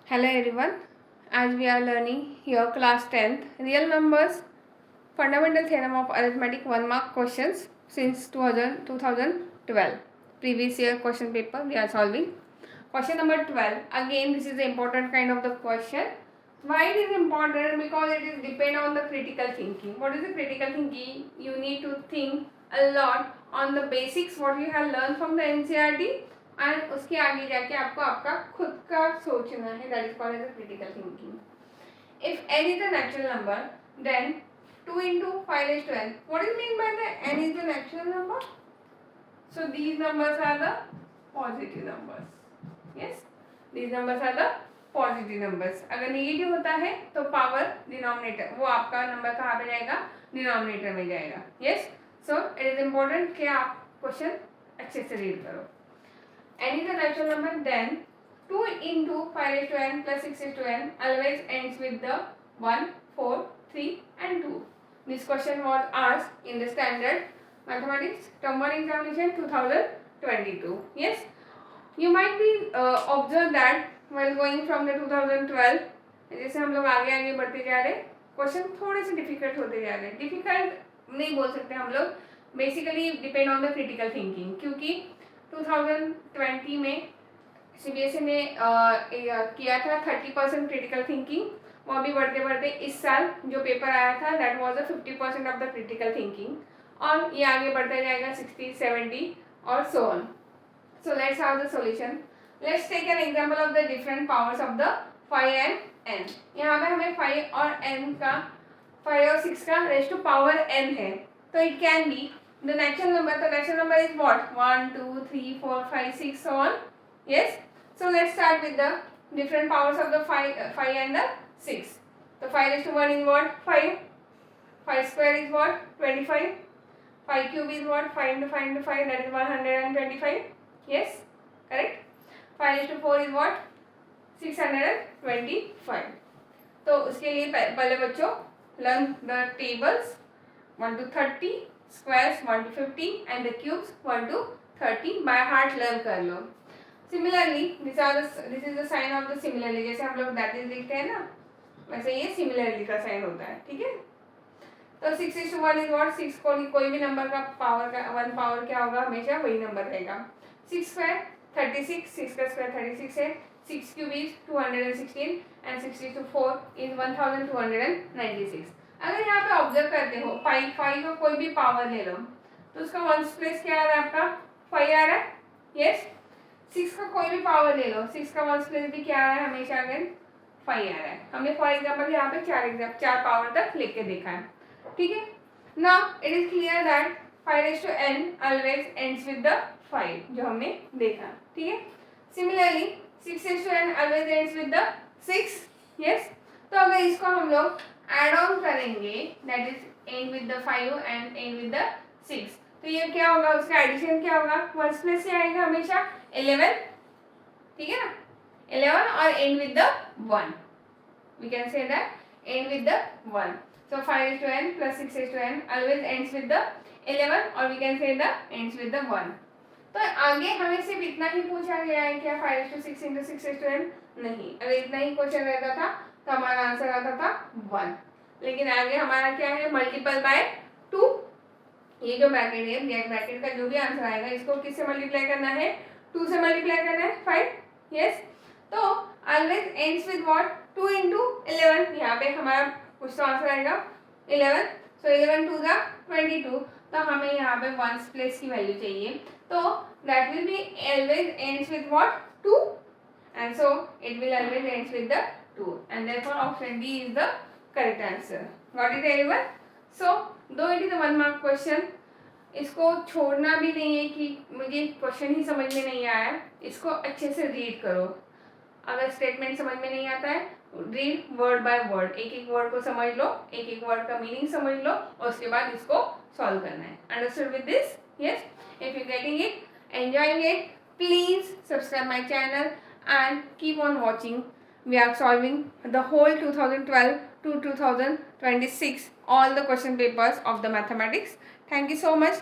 Hello everyone, as we are learning here class 10th real numbers fundamental theorem of arithmetic 1 mark questions since 2012 previous year question paper we are solving. Question number 12, again this is the important kind of the question. Why it is important? Because it is depend on the critical thinking. What is the critical thinking? You need to think a lot on the basics what you have learned from the NCERT and उसके आगे जाके आपको आपका खुद का सोचना है. That is called as a critical thinking. If n is a natural number then 2 into 5 raised to n. What is mean by the n is a natural number? So these numbers are the positive numbers. Yes, these numbers are the positive numbers. अगर negative होता है तो power denominator, वो आपका number कहाँ पे जाएगा? Denominator में जाएगा. Yes, so it is important कि आप क्वेश्चन अच्छे से रीड करो. n is a natural number then 2 into 5 raised to n plus 6 raised to n always ends with the 1, 4, 3 and 2. This question was asked in the standard mathematics term 1 examination 2022. Yes, you might be observe that while going from the 2012 जैसे हम लोग आगे आगे बढ़ते जा रहे question थोड़े से डिफिकल्ट होते जा रहे. डिफिकल्ट नहीं बोल सकते हम लोग, basically depend on the critical thinking. क्योंकि 2020 में सीबीएसई ने किया था 30% क्रिटिकल थिंकिंग. वो अभी बढ़ते बढ़ते इस साल जो पेपर आया था that was 50% of the critical thinking, और ये आगे बढ़ता जाएगा 60, 70 और so on. So let's have the solution. Let's take an example of the different powers of the 5 and n. यहाँ पे हमें 5 और n का 5 और 6 का रेज़ टू पावर n है, तो it can be the natural number. The natural number is what? 1, 2, 3, 4, 5, 6, so on. Yes, so let's start with the different powers of the 5 and the 6. So 5 raised to 1 is what? 5. 5 square is what? 25. 5 cube is what? 5 into 5 into 5, that is 125. Yes, correct. 5 raised to 4 is what? 625. तो उसके लिए पहले बच्चों learn the tables 1 to 30, squares 1 to 50 and the cubes 1 to 30 by heart learn कर लो. Similarly, this is the sign of the similarly. जैसे हम लोग that is लिखते हैं ना, वैसे ये similarly का साइन होता है. ठीक है, तो 6 is to 1 is what? 6 को कोई भी नंबर का पावर का 1 पावर क्या होगा? हमेशा वही नंबर रहेगा. 6 स्क्वायर 36, 6 का स्क्वायर 36 है. 6 cube is 216 and 6 to 4 is 1296. अगर यहाँ पे ऑब्जर्व करते हो 5 का कोई भी पावर ले लो तो उसका वंस प्लेस क्या आ रहा है? आपका 5 आ रहा है. यस, 6 का कोई भी पावर ले लो, 6 का वंस प्लेस भी क्या आ रहा है? हमेशा अगर 5 आ रहा है. हमने फॉर एग्जाम्पल यहाँ पे 4 पावर तक लेके देखा है. ठीक है, now it is clear that 5 raised to n always ends with the 5 जो हमने देखा. ठीक है, similarly 6 raised to n always ends with the 6. Yes, तो अगर इसको हम लोग एड ऑन करेंगे that is and with the 5 and and with the 6, तो ये क्या होगा? उसका एडिशन क्या होगा? वंस प्लेस से आएगा हमेशा 11. ठीक है ना, 11 और end with the 1. We can say that end with the 1. So 5 raised to n plus 6 raised to n always ends with the 11 और we can say the ends with the 1. तो आगे हमें सिर्फ इतना ही पूछा गया है क्या 5 raised to 6 into 6 raised to n? नहीं, अगर इतना ही क्वेश्चन रहता था तो हमारा आंसर आता था 1. लेकिन आगे हमारा क्या है? Multiple bye 2. ये जो ब्रैकेट है, ब्रैकेट का जो भी आंसर आएगा इसको किससे मल्टीप्लाई करना है? 2 से मल्टीप्लाई करना है 5. यस, तो always ends with what? 2 into 11. यहाँ पे हमारा कुछ तो आंसर आएगा 11. सो 11 2 ज़ा 22. तो हमें यहाँ पे वंस प्लेस की वैल्यू चाहिए, तो that will be always ends with what? 2. and so it will always ends with the 2 and therefore option D is the correct answer. Got it everyone? So though it is a 1 mark question, इसको छोड़ना भी नहीं है कि मुझे question ही समझ में नहीं आया. इसको अच्छे से रीड करो. अगर स्टेटमेंट समझ में नहीं आता है, रीड वर्ड बाय वर्ड, एक एक वर्ड को समझ लो, एक एक वर्ड का मीनिंग समझ लो और उसके बाद इसको सॉल्व करना है. Understood with this? Yes, if you getting it, enjoying it, please subscribe my channel and keep on watching. We are solving the whole 2012 to 2026 all the question papers of the mathematics. Thank you so much.